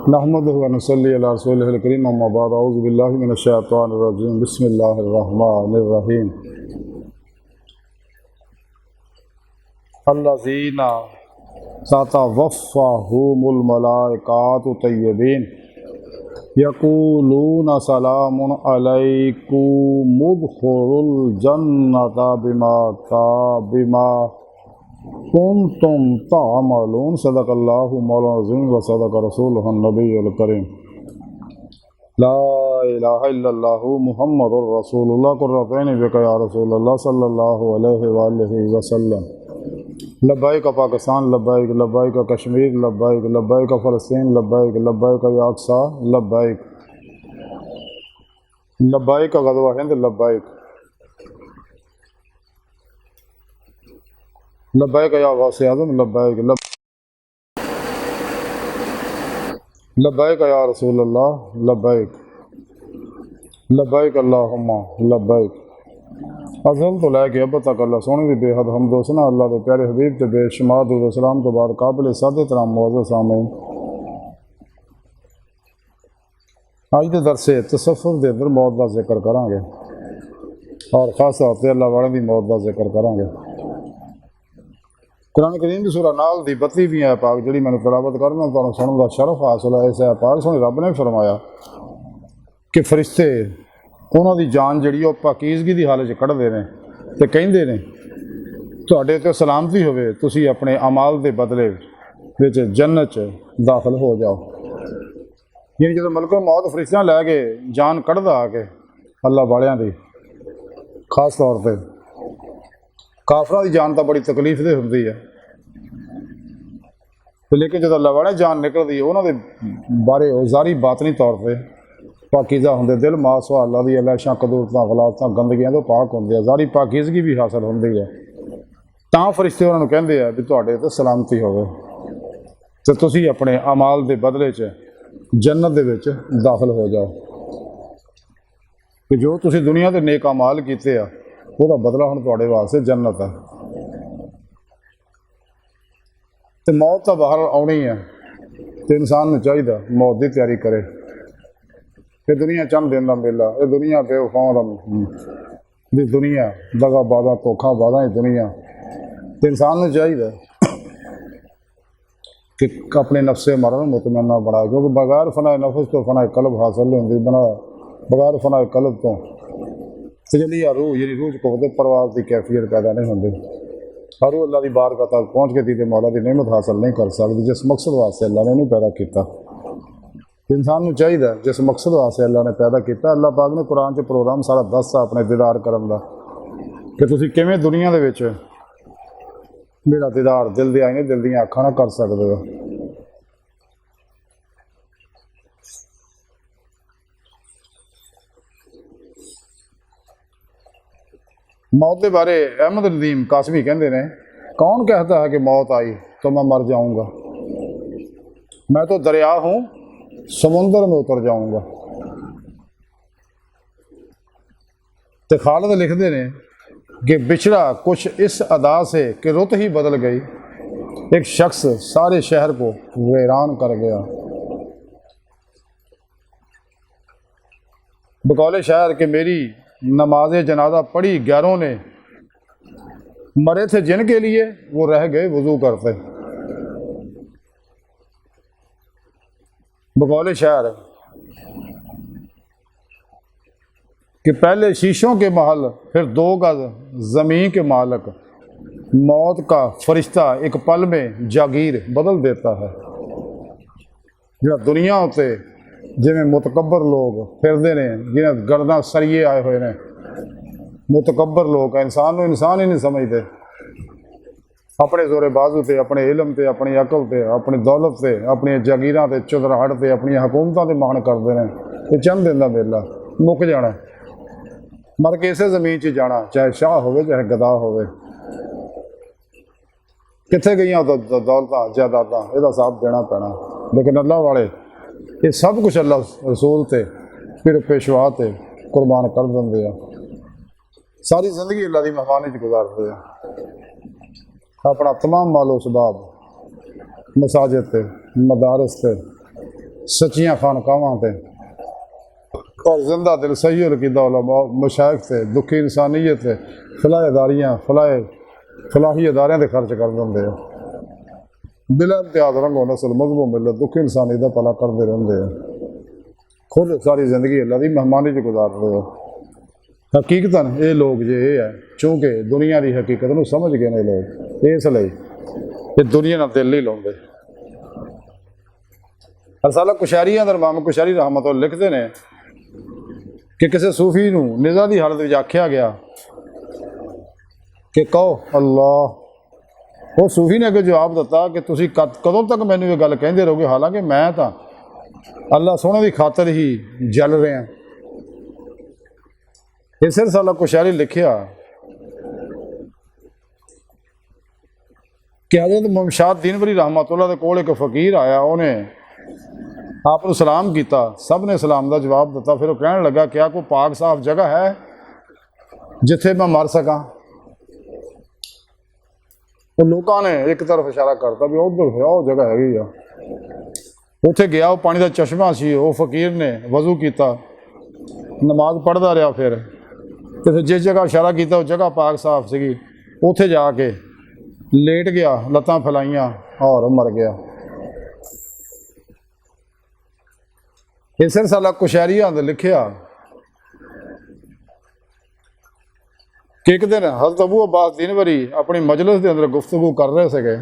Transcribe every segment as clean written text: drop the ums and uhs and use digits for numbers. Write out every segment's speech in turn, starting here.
नहमदुहु व नसल्ली अला रसूलिहिल करीम अम्मा बाद अऊज़ु बिल्लाहि मिनश शैतानिर रजीम बिस्मिल्लाहिर रहमानिर रहीम अल्लज़ीना ततवफ़्फ़ाहुमुल मलाइकातु तय्यबीन यक़ूलूना सलामुन अलैकुम उदख़ुलुल जन्नता बिमा कुन्तुम तामलून सदक़ल्लाहु मौलाना अज़ीम व सदक़ रसूलुहुन नबियुल करीम ला इलाहा इल्लल्लाहु मुहम्मदुर रसूलुल्लाह कुर्रतैनि बिका या रसूलल्लाह सल्लल्लाहु अलैहि वालिहि वसल्लम लब्बाइक पाकिस्तान लब्बाइक लब्बाइक कश्मीर लब्बाइक लब्बाइक फ़लस्तीन लब्बाइक लब्बाइक या अक़सा लब्बाइक लब्बाइक ग़ज़वा हिंद लब्बाइक लब्बाइक या गौसे आज़म लब्बाइक लब्बाइक या रसूलल्लाह लब्बाइक लब्बाइक अल्लाहुम्मा लब्बाइक अज़ल तो लैके अब तक अल्लाह सोने की बेहद हमदोसना अल्लाह के प्यारे हबीब के बेशुमार दुरूद सलाम तो बाद काबिल सादे तराम मुअज़्ज़ज़ सामीन अज के दरसे तसव्वुफ़ के अंदर मौत का जिक्र करांगे और खास तौर पर अल्लाह वाले की मौत का जिक्र करांगे। कुरान करीम की सूरह नाल दी 32वीं आयत पाक जी मैंने तलावत करना तुहानूं सुनने का शरफ हासिल है। इस आयत पाक सोने रब ने फरमाया कि फरिश्ते उन्हों की जान जी पाकीज़गी की हालत कढ़ते हैं तो कहिंदे ने तुहाडे ते सलामती होवे तुसी अपने अमाल के बदले विच जन्नत च दाखिल हो जाओ। यानी जो मलको मौत फरिश्तियां लै के जान कढ़दा आके अल्लाह वालियां दी खास तौर पर काफरां की जान तो बड़ी तकलीफ दे हुंदी है लेकिन जो अल्लाह वाले जान निकलती उन्होंने बारे जारी बातनी तौर पर पाकीज़ा होंगे दिल मास अल्लाह दी अलैशां कदूरतां गलातां गंदगियां तो पाक होंगे जारी पाकीज़गी भी हासिल होंदी है तां फरिश्ते उन्होंने कहते हैं भी तुहाडे ते सलामती होवे ते तुसी अपने अमाल के बदले च जन्नत दे विच दाखिल हो जाओ कि जो तुसी दुनिया के नेक अमाल कीते आ ਉਹਦਾ बदला ਹੁਣ ਤੁਹਾਡੇ वास्ते जन्नत है। तो मौत तो बाहर आनी है तो इंसान को चाहिए मौत की तैयारी करे। ये दुनिया चंद दिन का मेला ये दुनिया बेवफाओं की दुनिया दगा बादा धोखा बादा ही दुनिया। तो इंसान को चाहिए कि अपने नफ्से मरन मुतमन्ना बनाए क्योंकि बगैर फनाए नफस तो फनाए कल्ब हासिल नहीं होंगी बना बगैर फनाए कल्ब तो तजलिया रूह यानी रूह को परवाज की कैफियत पैदा नहीं होंगी। हर रूह अल्लाह की बारगाह तक पहुँच के दीदे मौला की नेमत हासिल नहीं कर सकती जिस मकसद वास्ते अल्लाह ने नहीं पैदा किया। इंसान को चाहिए जिस मकसद वास्ते अल्लाह ने पैदा किया। अल्लाह पाक ने कुरान च प्रोग्राम सारा दसता अपने दीदार करन दा कि तुसीं किवें दुनिया दे विच मेरा दीदार दिल दे आईने दिल दीआं अखां नाल कर सकदे हो। मौत के बारे अहमद नदीम कासमी कहते हैं कौन कहता है कि मौत आई तो मैं मर जाऊंगा, मैं तो दरिया हूँ समुंदर में उतर जाऊंगा। तो खालिद लिखते हैं कि बिछड़ा कुछ इस अदा से कि रुत ही बदल गई, एक शख्स सारे शहर को वीरान कर गया। बकौले शायर कि मेरी नमाज जनाजा पढ़ी गैरों ने, मरे थे जिनके लिए वो रह गए वजू करते। बकौले शायर कि पहले शीशों के महल फिर 2 गज ज़मीन के मालिक, मौत का फरिश्ता एक पल में जागीर बदल देता है। जो दुनिया उत्ते जिमें मुतकबर लोग फिरते हैं जिन्हें गर्दां सरिये आए हुए हैं, मुतकबर लोग इंसान इंसान ही नहीं समझते। अपने जोरे बाजू से अपने इलम से अपनी अकल से अपनी दौलत से अपनी जागीर से चुदराहट से अपनी हुकूमतों के मान करते हैं। तो चंद दिन का मेला मुक जाना, मर के इसे जमीन च जाना, चाहे शाह हो चाहे गदा हो। कित्थे गई दौलत जायदादा यदा साथ देना पैना। लेकिन अल्लाह वाले ये सब कुछ अल्लाह रसूल ते फिर पेशवा ते कुर्बान कर देंगे। सारी जिंदगी अल्लाह की मेहमानी च गुजारते हैं। अपना तमाम मालो सबाब मसाजिद ते मदारस ते सच्चियां खानकावां ते और जिंदा दिल सही अकीदा उलमा मशाइख से दुखी इंसानियत से फलाह फलाही अदारियां ते खर्च कर देंगे बिला इम्तियाज रंगो नस्ल मजहब मिलत दुखी इंसानी का भला करते रहते हैं खुद सारी जिंदगी अल्लाह की मेहमानी च गुजार रहे हो हकीकतन ये लोग जे ये है चूँकि दुनिया की हकीकत को समझ गए ने लोग इसलिए ये दुनिया नाल दिल नहीं लाते रसाला कुशैरी अंदर इमाम कुशैरी रहमत लिखते हैं कि किसी सूफी नूं निज़ा की हालत में आख्या गया कि कहो अल्लाह वो सूफी ने अगे जवाब दिता कि तुसी कदों तक मैनू ये गल कहते रहोगे हालांकि मैं तो अल्लाह सोने की खातर ही जल रहा इस रसाला कुशैरी लिखिया कि हज़रत मुमशाद दीन वली रहमतुल्लाह दे कोल एक फकीर आया उन्हें आपको सलाम किया सब ने सलाम का जवाब दिता फिर वो कहने लगा क्या कोई पाक साफ जगह है जिथे मैं मर सका तो लोगों ने एक तरफ इशारा करता भी उधर वो जगह हैगी आ उत्थे गया वो पानी का चश्मा सी वो फकीर ने वजू किया नमाज पढ़ता रहा फिर जिस जगह इशारा किया वो जगह पाक साफ सी उत्थे जाके लेट गया लत्तां फैलाइया और मर गया इस रसाला कुशैरी अंदर लिखिया कि एक दिन हज़रत अबू अब्बास दीनवरी अपनी मजलिस के अंदर गुफ्तगू कर रहे थे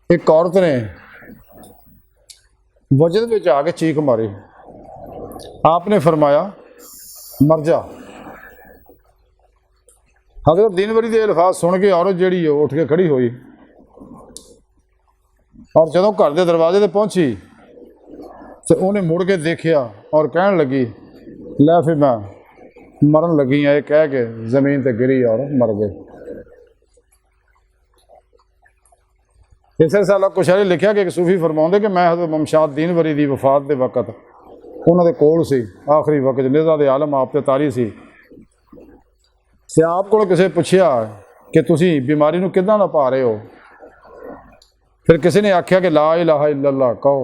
एक औरत ने वजद में आके चीख मारी आपने फरमाया मर जा हज़रत दीनवरी के अल्फाज सुन के औरत जी उठ के खड़ी हुई और जो घर के दरवाजे पर पहुंची तो उन्हें मुड़ के देखिया और कहन लगी लै फिर मैं मरन लगी है कह के जमीन पर गिरी और मर गए इस साल कुशैरी लिखा कि एक सूफी फरमाते कि मैं हज़रत मुमशाद दीन वरी की वफात के वक्त उन्होंने कोल सी आखिरी वक्त निज़ा दे आलम आप ते तारी सी आप को किसी पूछया कि तुसी बीमारी नूं किदां दा पा रहे हो फिर किसी ने आख्या कि ला इलाहा इल्लल्लाह कहो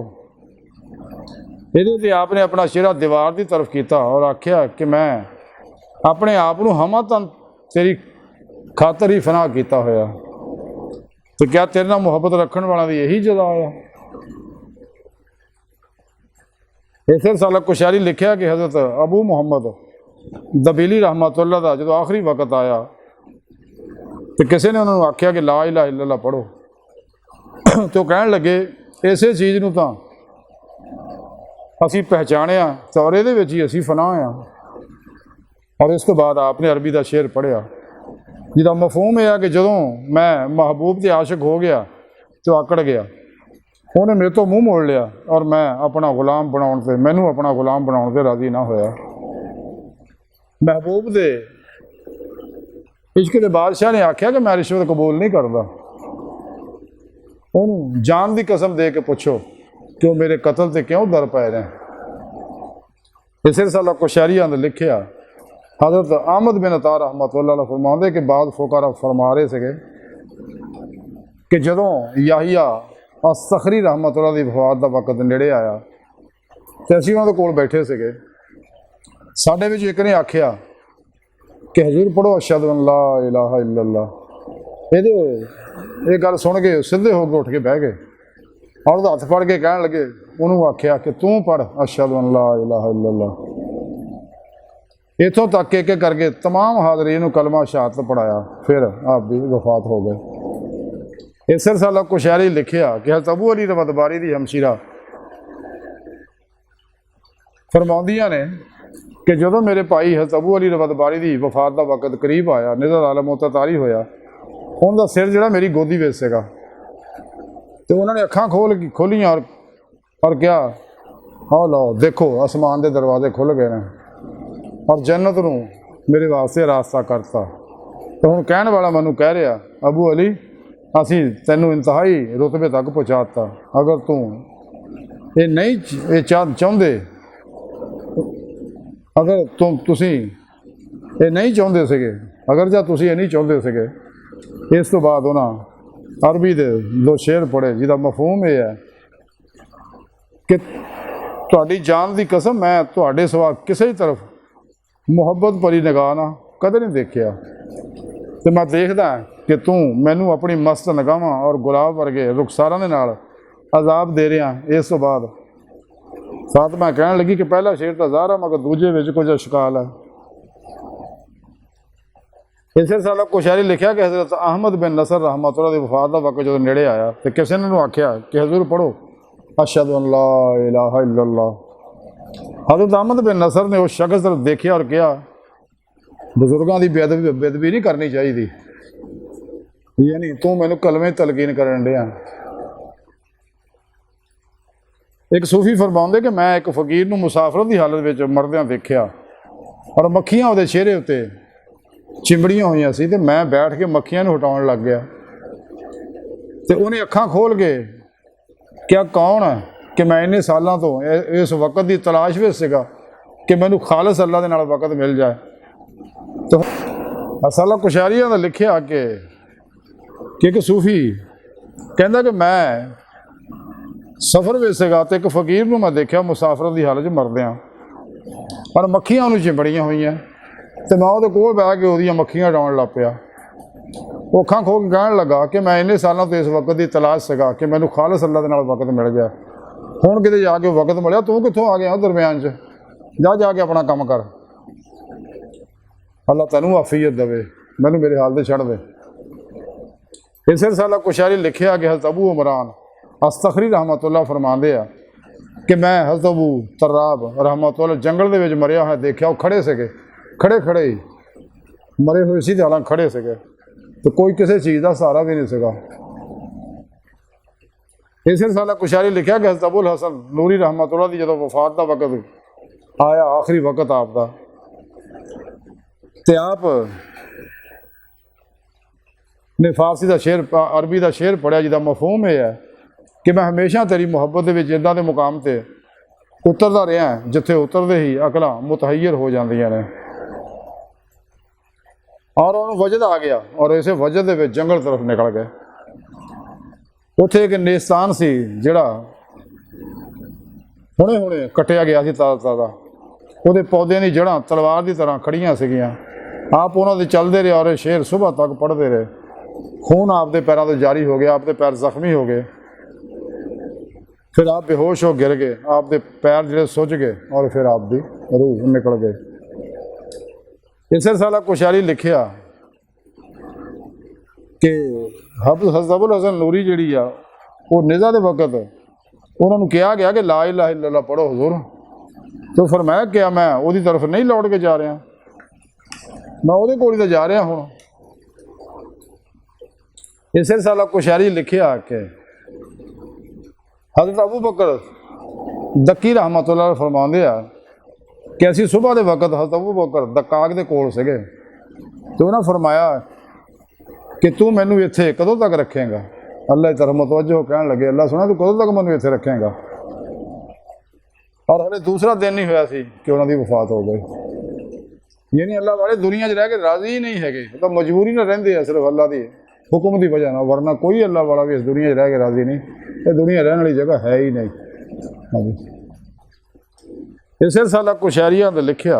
ये आपने अपना चेहरा दीवार की तरफ किया और आख्या कि मैं अपने आप नूं हमा तन तेरी खातर ही फना किया होया तो क्या तेरे नाल मुहब्बत रखने वाला दी यही जदा आया इस साल कुशैरी लिखा कि हज़रत अबू मुहम्मद दबीली रहमतुल्लाह दा जो आखिरी वक्त आया तो किसी ने उन्होंने आख्या कि ला इलाहा इल्लल्लाह पढ़ो तो कहन लगे इसे चीज़ नूं तां असी पहचानिया तो और ये ही असी फना हाँ और इस तो बाद आपने अरबी का शेर पढ़िया जिसका मफहूम यह है कि जो मैं महबूब के आशिक हो गया तो आकड़ गया उन्हें मेरे तो मूँह मोड़ लिया और मैं अपना गुलाम बनाने से मैनू अपना गुलाम बनाने से राजी ना होया महबूब के इश्क के बादशाह ने आख्या कि मैं रिश्वत कबूल नहीं करता उन्होंने जान की कसम दे के पूछो कि वो मेरे कतल से क्यों दर पै रहे इस साल कुशैरी अंदर लिखिया हज़रत अहमद बिन अता रहमतुल्लाह फरमाते के बाद फुकारा फरमा रहे थे कि जदों याहिया असखरी रहमतुल्लाह की वफात का वक्त नेड़े आया तो असीं उन्होंने कोल बैठे थे साडे विच एक ने आख्या कि हजूर पढ़ो अशहदु अन ला इलाहा इल्लल्लाह ये गल सुन के सीधे होकर उठ के बह गए और हथ फड़ के कह लगे उन्होंने आख्या कि तू पढ़ अशहदु अन ला इलाहा इल्लल्लाह इतों तक एक एक करके तमाम हाज़रीन कलमा शहादत पढ़ाया फिर आप भी वफात हो गए इस साल कुशैरी लिखिया कि हज़रत अबू अली रवदबारी की हमशीरा फरमाउंदियां ने कि जो मेरे भाई हज़रत अबू अली रवदबारी की वफात का वक्त करीब आया निज़र आलम तारी होया उनका सिर जोड़ा मेरी गोदी विच सीगा तो उन्होंने अखां खोलियां और क्या हाँ लो देखो आसमान के दरवाजे खुल गए हैं और जन्नत नूं मेरे वास्ते रास्ता करता तो हुण कहण वाला मैनू कह रहा अबू अली असी तैनू इंतहाई रुतबे तक पहुँचाता अगर तू ये नहीं ये चाहते अगर तुसी ये नहीं चाहते थे अगर जा तुसी ये नहीं चाहते थे इस तो बाद उन्होंने अरबी के दो शेर पढ़े जिसका मफहूम यह है कि तुहाडी जान की कसम मैं तुहाडे सिवा किसी तरफ मुहब्बत भरी निगाह ना कदे नहीं देखिया। तो मैं देखदा कि तू मैनू अपनी मस्त निगाहां और गुलाब वर्गे रुखसारां दे नाल अजाब दे रहा। इस तो बाद फातिमा कहन लगी कि पहला शेर तो ज़ाहर है मगर दूजे विच कुछ अशकाल है। इसे साल कुशारी लिखा कि हज़रत अहमद बिन नसर रहमतुल्लाह दी वफात का वक्त जो नेड़े आया तो किसी ने आख्या कि हजूर पढ़ो अशहदु अन ला इलाहा इल्लल्लाह। हज़रत अहमद बिन नसर ने उस शख्स तरफ देखा और कहा बुजुर्गों की बेदबी नहीं करनी चाहिए, यानी तू मैनू कलमे तलकीन करन दिया। एक सूफी फरमाउंदे कि मैं एक फकीर नूं मुसाफर की हालत में मरदियां देखा और मक्खियां उहदे चेहरे उत्ते चिंबड़ियां हुई सी, मैं बैठ के मक्खियां नूं हटाउण लग गया। तो उन्हें अखां खोल के क्या कौन है कि मैं इन्ने सालों तो इस वक्त की तलाश में सीगा कि मैनू खालिस अल्लाह दे नाल वक्त मिल जाए। तो असाला कुशारिया ने लिखिया कि एक सूफी कहता कि मैं सफ़र में सीगा तो एक फकीर नूं मैं देखा मुसाफर की हालत मरदियां और मक्खियां उन्होंने चिंबड़ियां हुई। तो मैं वो कोल बह के वो मक्खियां हटाउण लग पिया। वो अखां खो के कहण लगा कि मैं इन्ने सालों तो इस वक्त की तलाश सीगा कि मैनू खालिस अल्लाह दे नाल वक्त मिल गया। हुण किते जाके वक्त मिलिया, तू कित्थों आ गया दरम्यान च, जा जाके अपना काम कर, अल्लाह तैनूं आफियत देवे, मैनू मेरे हाल दे छड़ दे। इस साला कुशारी लिखिया कि हज़रत अबू उमरान अस्तखरी रहमतुल्लाह फरमाते हैं कि मैं हज़रत अबू तर्राब रहमतुल्लाह जंगल दे विच मरिया होया देखा। वो खड़े सके, खड़े खड़े ही मरे हुए सी, हालांकि खड़े सके, तो कोई किसी चीज़ का सहारा भी नहीं सका। इस साला कुशारी लिखा कि हज़रत अबुल हसन नूरी रहमतुल्लाह दी जदों वफात का वक्त आया, आखिरी वक्त आपका, तो आप ने फारसी का शेर अरबी का शेर पढ़िया जिसका मफहूम यह है कि मैं हमेशा तेरी मुहब्बत इदा के मुकाम से उतरता रहा जिथे उतरते ही अकलां मुतहैयर हो जांदियां ने। और उन्होंने वजद आ गया और इस वजद के जंगल तरफ निकल गए। उत्थे एक नेस्तान सी जिहड़ा हुणे हुणे कटिया गया सी ताज़ा ताज़ा, वो पौधे की जड़ां तलवार की तरह खड़ियां सीगियां। आप उन्होंने चलते रहे और शेर सुबह तक पढ़ते रहे। खून आपके पैरों से जारी हो गया, आपके पैर जख्मी हो गए, फिर आप बेहोश हो गिर गए, आपके पैर जो सुज गए और फिर आपकी रूह निकल गए। इस साला कुशारी लिखिया कि हज़रत अबुल हसन नूरी जी आ वो निज़ा के वक्त उन्होंने कहा गया कि ला इलाहा इल्लल्लाह पढ़ो हुजूर। तो फरमाया क्या मैं वो तरफ नहीं लौट के जा रहा, मैं वो कोल तो जा रहा हूँ। इस साला कुशारी लिखिया कि हज़रत अबू बकर दक्की रहमतुल्लाह फरमाते हैं कि असी सुबह के वक्त हज़रत अबू बकर दक्काक के कोल सीगे, तो उन्होंने फरमाया कि तू मैनू इत्थे कदों तक रखेगा। अल्लाह की तरफ मुतवज्जो कहन लगे, अल्लाह सुना तू कदों तक मैनू इत्थे रखेगा। और हले दूसरा दिन नहीं होया सी कि उन्होंने वफात हो गई। यानी अल्लाह वाले दुनिया रह के राजी ही नहीं है, तो मजबूरी ना रहिंदे है सिर्फ अल्लाह की हुक्म की वजह ना, वरना कोई अल्लाह वाला भी इस दुनिया रह के राजी नहीं। ये दुनिया रहने वाली जगह है ही नहीं। हाँ जी, इस साला कुशारिया ने लिखिया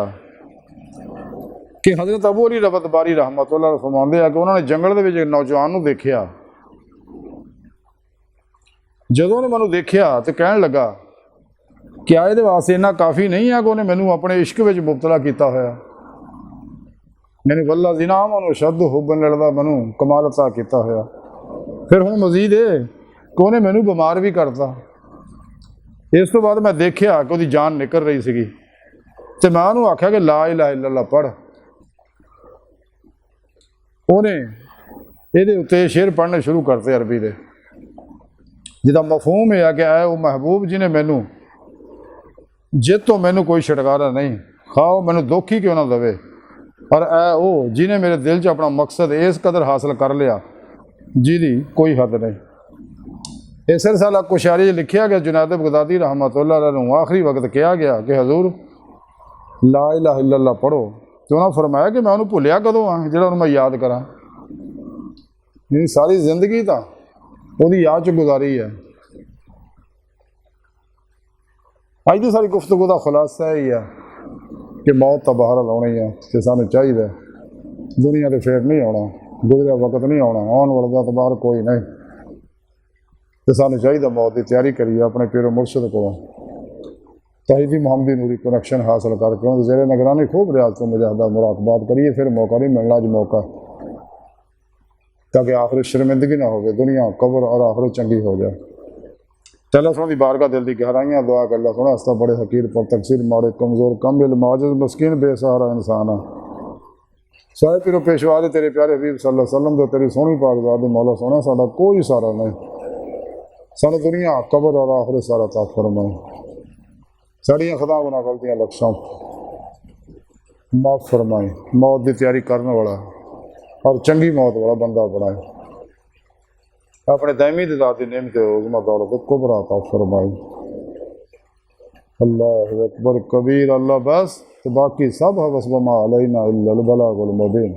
कि हज़रत अबू अली रबतबारी रहमतुल्लाह फरमाते हैं कि उन्होंने जंगल के एक नौजवान को देखा। जदों उन्हें मैनू देखा तो कहन लगा कि ये वास्ते इन्ना काफ़ी नहीं है कि उन्हें मैनू अपने इश्क में मुबतला किया होया। मैंने वल्ला जिना मैं शद हुबन लड़दा मैनू कमाल अता किया होया। फिर हुण मजीद है कि उन्हें मैनू बीमार भी करता। इस तो बाद मैं देखा कि उसकी जान निकल रही सी, तो मैं उन्होंने आख्या कि ला इलाहा इल्लल्लाह पढ़। उन्हें ये उत्ते शेर पढ़ने शुरू करते अरबी के, जिसका मफहूम यह है कि आए वो महबूब जिन्हें मैनू जित तो मैनू कोई छुटकारा नहीं, खाओ मैनू दुख ही क्यों ना दवे, और ऐ वो जिन्हें मेरे दिल च अपना मकसद इस कदर हासिल कर लिया जिहदी कोई हद नहीं। इस साला कुशारी लिखिया गया जुनैद बगदादी रहमतुल्लाह अलैह आखिरी वक्त कहा गया कि हजूर ला इलाहा इल्लल्लाह पढ़ो। तो उन्होंने फरमाया कि मैं उन्होंने भुलिया कदों हाँ जो मैं याद करा। मेरी सारी जिंदगी तो वो याद च गुजारी है। अज की सारी गुफ्तगू का खुलासा ही है कि मौत तो बाहर लानी है, तो सानू चाहिए दुनिया तो फिर नहीं आना, गुजरा वक्त नहीं आना, आने वाला तो बाहर कोई नहीं, तो सानू चाहिए मौत की तैयारी करिए अपने पीरो मुर्शद को तहीदी मोहम्मदी नूरी कनैक्शन हासिल करके ज़ेरे निगरानी खूब रियाज तो मुजाहदा मुराकबात करिए, फिर मौका नहीं मिलना अज मौका, ताकि आखिर शर्मिंदगी ना हो, दुनिया कबर और आखिर चंगी हो जाए। चलो सुनो दी बारगाह दिल की गहराइयाँ दुआ कर ला सुना हस्ता बड़े हकीर पर तकसीर मारे कमज़ोर कम इल्म माजिज़ मस्कीन बेसहारा इंसान है। सारे पीरो पेशवा दे तेरे प्यारे हबीब सल्लल्लाहु अलैहि वसल्लम दे तेरी सोहनी पाकज़ात दे मौला सोना साडा कोई सारा नहीं, सानू दुनिया कबर और आखिर सारा ता फरमाए, साड़ियाँ खुदा गुनाह गलतियाँ लक्ष्यों माफ़ फरमाए, मौत की तैयारी करने वाला और चंगी मौत वाला बंदा बनाए, अपने दायमी दादी नेमत उज़मा दौलत कुबरा अता फरमाए। अल्लाह अकबर कबीर, अल्लाह बस, तो बाकी सब है बस बमा अलैना इल्लल बलागुल मुबीन।